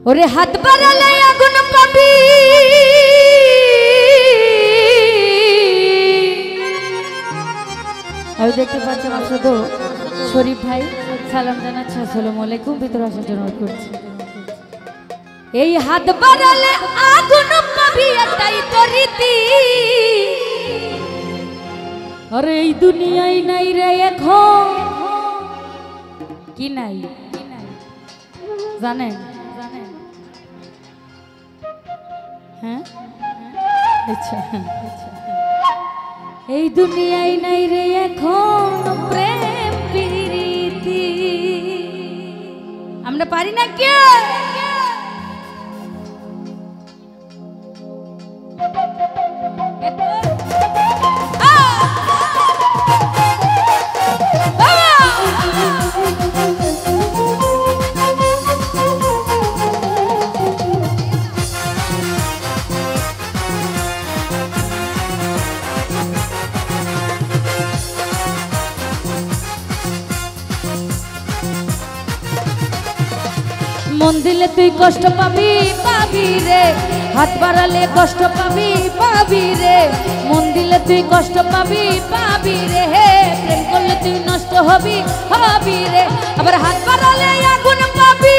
ওরে হাত বাড়ালে আগুন পাবি, আমি দেখতে পাচ্ছি আমার শুধু শরীফ ভাই সালাম জানাচ্ছি, আসসালামু আলাইকুম, ভিতরে আসার জন্য অনুরোধ করছি। এই হাত বাড়ালে আগুন পাবি এটাই তো রীতি, আরে এই দুনিয়ায় নাই রে এখন কি নাই জানেন? হ্যাঁ আচ্ছা, এই দুনিয়ায় নাই রে এখন প্রেম প্রীতি, আমরা পারি না কে? মন দিলে তুই কষ্ট পাবি পাবি রে, হাত বাড়ালে কষ্ট পাবি পাবি রে, মন দিলে তুই কষ্ট পাবি পাবি রে, প্রেম করলে তুই নষ্ট হবি হবি রে, আবার হাত বাড়ালে আগুন পাবি,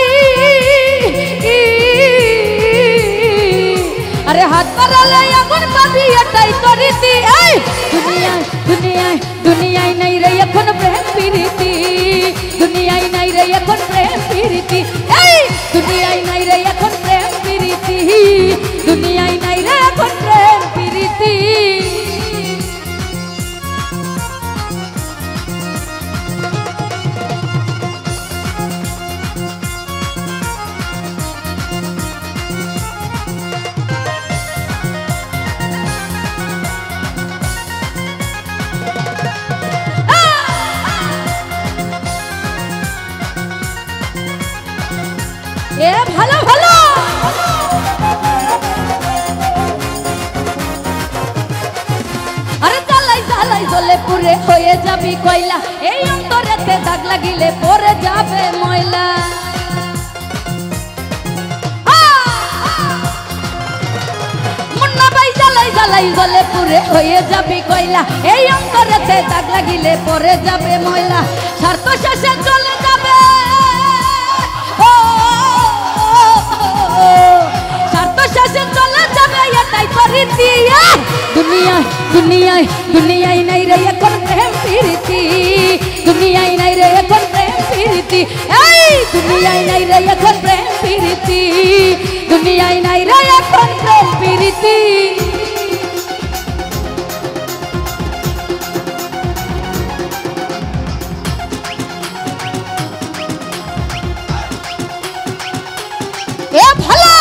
আরে হাত বাড়ালে আগুন পাবি এটাই তো রীতি। এই দুনিয়ায় দুনিয়ায় দুনিয়ায় নাই রে এখন প্রেম প্রীতি, দুনিয়ায় নাই রে এখন প্রেম প্রীতি, এই দুনিয়ায় নাই রে এখন প্রেম প্রীতি, দুনিয়ায় নাই রে এখন প্রেম প্রীতি। এ ভালো ভালো আরে জ্বালাই জ্বালাই জ্বলে পুরে হয়ে যাবি কয়লা, এই অন্তরেতে দাগ লাগিলে পরে যাবে ময়লা, মুন্না ভাই জ্বালাই জ্বালাই জ্বলে পুরে হয়ে যাবি কয়লা, এই অন্তরেতে দাগ লাগিলে পরে যাবে ময়লা, স্বার্থ শেষে চলে যাবে, স্বার্থ শেষে চলে যাবে এটাই তো রীতি। দুনিয়ায় দুনিয়ায় দুনিয়ায় নাই রে এখন প্রেম প্রীতি, দুনিয়ায় নাই রে এখন প্রেম প্রীতি, এই দুনিয়ায় নাই রে এখন প্রেম প্রীতি, দুনিয়ায় নাই রে এখন প্রেম প্রীতি। এ ভালো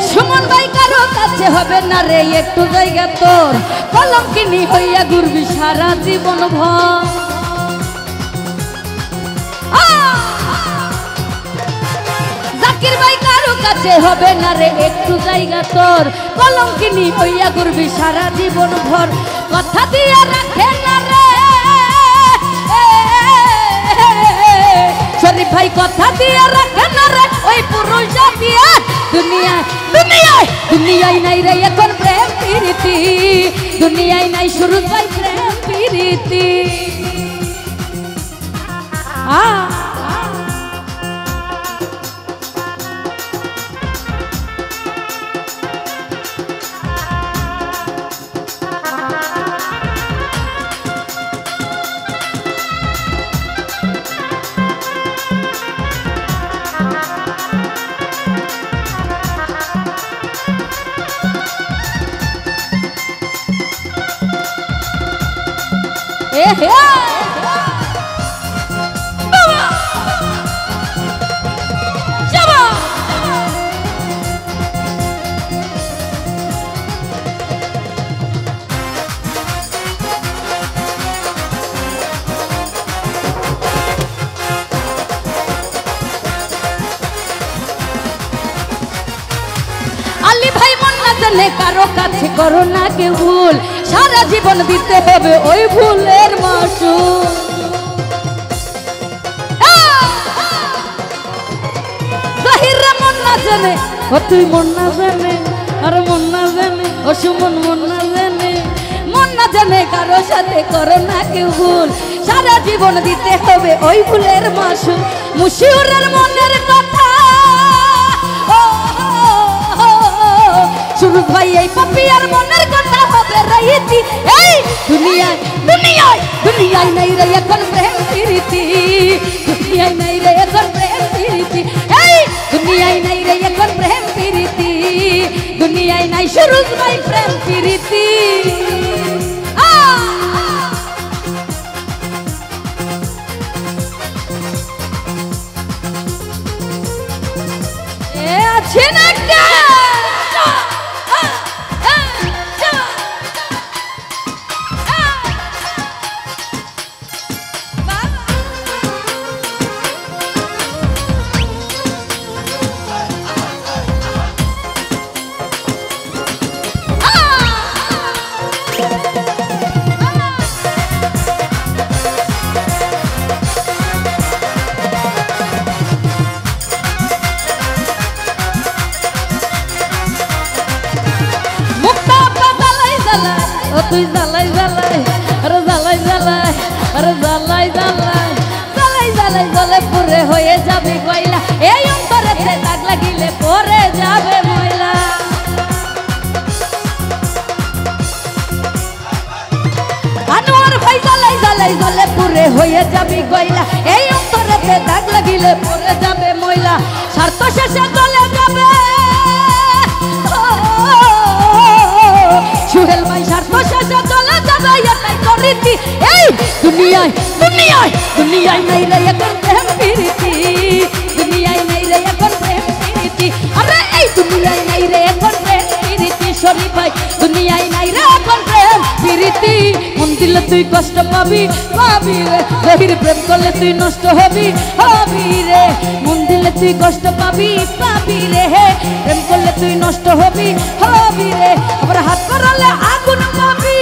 সুমন ভাই কারো কাছে হবে না রে একটু জায়গা তোর, কলঙ্কিনী হইয়া ঘুরবি সারা জীবন ভর, জাকির ভাই কারো কাছে হবে না রে একটু জায়গা তোর, কলঙ্কিনী হইয়া ঘুরবি সারা জীবন ভর, কথা দিয়ে রাখে না রে শরীফ ভাই, কথা দিয়ে রাখে না রে ওই পুরুষ জাতি। দুনিয়ায় দুনিয়ায় দুনিয়ায় নাই রে এখন প্রেম প্রীতি, দুনিয়ায় নাই সুরজ ভাই প্রেম প্রীতি। জেনে কারো কাছে করো না কেউ ভুল, সারা জীবন দিতে হবে ওই ভুলের মাসুল। জাহিরে মন না জানে, ও তুই মন না জানে, আর মন না জানে, ও সুমন মন না জানে, মন না জানে কারো সাথে করো না কেউ ভুল, সারা জীবন দিতে হবে ওই ভুলের মাসুল। মুশিউরের মনের কথা সুরুজ ভাই এই পাপিয়ার মনের কথা হবে রাইতি। এই দুনিয়ায় দুনিয়ায় দুনিয়ায় নাই রে এখন প্রেম প্রীতি, দুনিয়ায় নাই রে এখন প্রেম প্রীতি, এই দুনিয়ায় নাই রে এখন প্রেম প্রীতি, দুনিয়ায় নাই সুরুজ ভাই প্রেম প্রীতি। আছে না তুই জ্বালাই জ্বালাই, আরে জ্বালাই জ্বালাই, আরে জ্বালাই জ্বালাই, জ্বালাই জ্বালাই জ্বলে পুরে হয়ে যাবে কয়লা, এই অন্তরেতে দাগ লাগিলে পরে যাবে ময়লা। আনোয়ার ভাই জ্বালাই জ্বালাই জ্বলে পুরে হয়ে যাবে কয়লা, এই অন্তরেতে দাগ লাগিলে পরে যাবে ময়লা, স্বার্থ শেষে চলে যাবে সুহেল ভাই, স্বার্থ শেষে চলে যাবে এটাই তো রীতি। এই দুনিয়ায় দুনিয়ায় দুনিয়ায় নাই রে এখন প্রেম প্রীতি, দুনিয়ায় নাই রে এখন প্রেম প্রীতি, আরে এই দুনিয়ায় নাই রে এখন প্রেম প্রীতি শরীফ ভাই, দুনিয়ায় নাই রে এখন প্রেম প্রীতি। মন দিলে তুই কষ্ট পাবি পাবি রে, গভীর প্রেম করলে তুই নষ্ট হবি হবি রে, মন দিলে তুই কষ্ট পাবি পাবি রে, প্রেম করলে তুই নষ্ট হবি হবি রে, আবার হাত করালে আগুন পাবি।